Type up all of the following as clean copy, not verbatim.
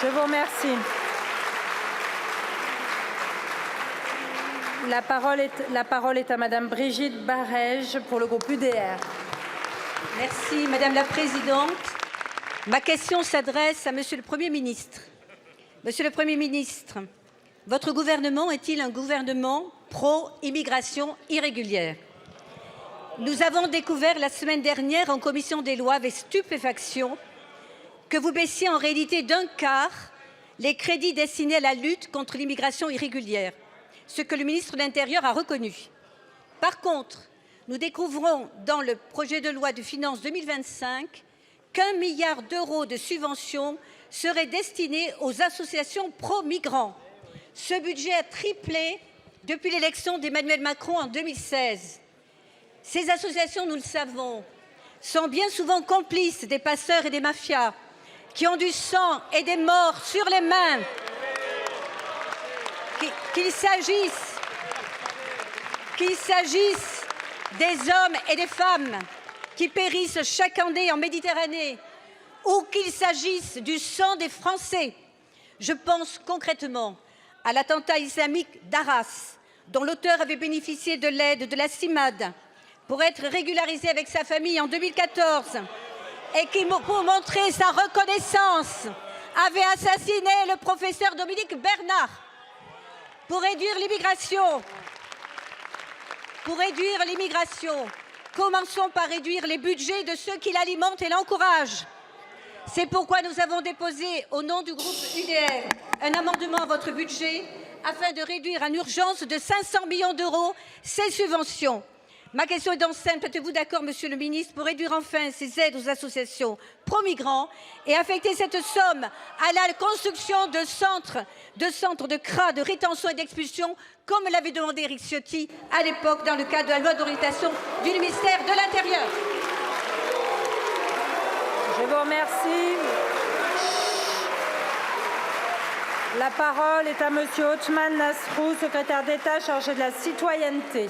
Je vous remercie. La parole est à Madame Brigitte Barège pour le groupe UDR. Merci Madame la Présidente. Ma question s'adresse à Monsieur le Premier ministre. Monsieur le Premier ministre, votre gouvernement est-il un gouvernement pro-immigration irrégulière? Nous avons découvert la semaine dernière en commission des lois avec stupéfaction que vous baissiez en réalité d'un quart les crédits destinés à la lutte contre l'immigration irrégulière, ce que le ministre de l'Intérieur a reconnu. Par contre, nous découvrons dans le projet de loi de finances 2025 qu'1 milliard d'euros de subventions seraient destinés aux associations pro-migrants. Ce budget a triplé depuis l'élection d'Emmanuel Macron en 2016. Ces associations, nous le savons, sont bien souvent complices des passeurs et des mafias qui ont du sang et des morts sur les mains. Qu'il s'agisse des hommes et des femmes qui périssent chaque année en Méditerranée ou qu'il s'agisse du sang des Français. Je pense concrètement à l'attentat islamique d'Arras, dont l'auteur avait bénéficié de l'aide de la CIMAD pour être régularisé avec sa famille en 2014 et qui, pour montrer sa reconnaissance, avait assassiné le professeur Dominique Bernard. Pour réduire l'immigration, commençons par réduire les budgets de ceux qui l'alimentent et l'encouragent. C'est pourquoi nous avons déposé, au nom du groupe UDR, un amendement à votre budget afin de réduire en urgence de 500 millions d'euros ces subventions. Ma question est donc simple. Êtes-vous d'accord, Monsieur le ministre, pour réduire enfin ces aides aux associations pro-migrants et affecter cette somme à la construction de centres de CRA, de rétention et d'expulsion, comme l'avait demandé Éric Ciotti à l'époque dans le cadre de la loi d'orientation du ministère de l'Intérieur? Je vous remercie. La parole est à Monsieur Othmane Nasrou, secrétaire d'État chargé de la citoyenneté.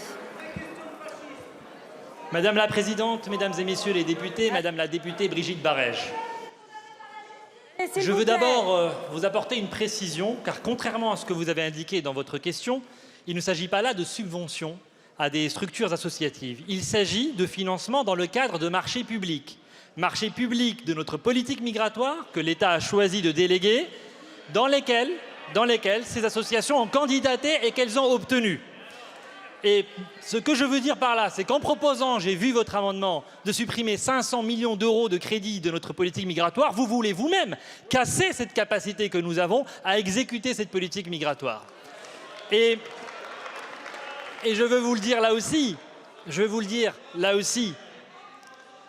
Madame la Présidente, Mesdames et Messieurs les députés, Madame la députée Brigitte Barège, je veux d'abord vous apporter une précision, car contrairement à ce que vous avez indiqué dans votre question, il ne s'agit pas là de subventions à des structures associatives. Il s'agit de financement dans le cadre de marchés publics de notre politique migratoire que l'État a choisi de déléguer, dans lesquels ces associations ont candidaté et qu'elles ont obtenu. Et ce que je veux dire par là, c'est qu'en proposant, j'ai vu votre amendement, de supprimer 500 millions d'euros de crédits de notre politique migratoire, vous voulez vous-même casser cette capacité que nous avons à exécuter cette politique migratoire. Et je veux vous le dire là aussi,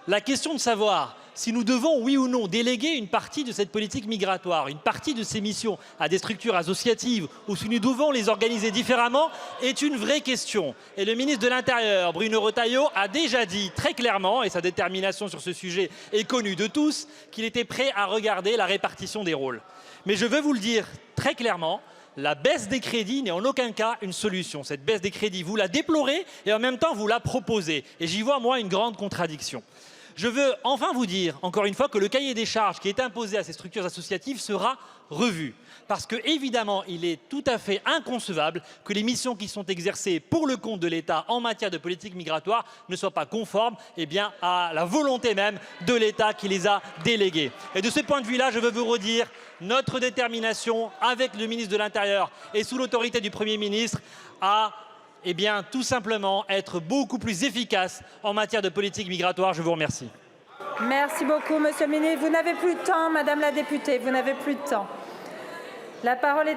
la question de savoir si nous devons, oui ou non, déléguer une partie de cette politique migratoire, une partie de ces missions à des structures associatives, ou si nous devons les organiser différemment, est une vraie question. Et le ministre de l'Intérieur, Bruno Retailleau, a déjà dit très clairement, et sa détermination sur ce sujet est connue de tous, qu'il était prêt à regarder la répartition des rôles. Mais je veux vous le dire très clairement, la baisse des crédits n'est en aucun cas une solution. Cette baisse des crédits, vous la déplorez et en même temps vous la proposez. Et j'y vois, moi, une grande contradiction. Je veux enfin vous dire, encore une fois, que le cahier des charges qui est imposé à ces structures associatives sera revu. Parce que, évidemment, il est tout à fait inconcevable que les missions qui sont exercées pour le compte de l'État en matière de politique migratoire ne soient pas conformes à la volonté même de l'État qui les a déléguées. Et de ce point de vue-là, je veux vous redire notre détermination avec le ministre de l'Intérieur et sous l'autorité du Premier ministre à tout simplement être beaucoup plus efficace en matière de politique migratoire. Je vous remercie. Merci beaucoup, Monsieur le ministre. Vous n'avez plus de temps, Madame la députée, vous n'avez plus de temps. La parole est à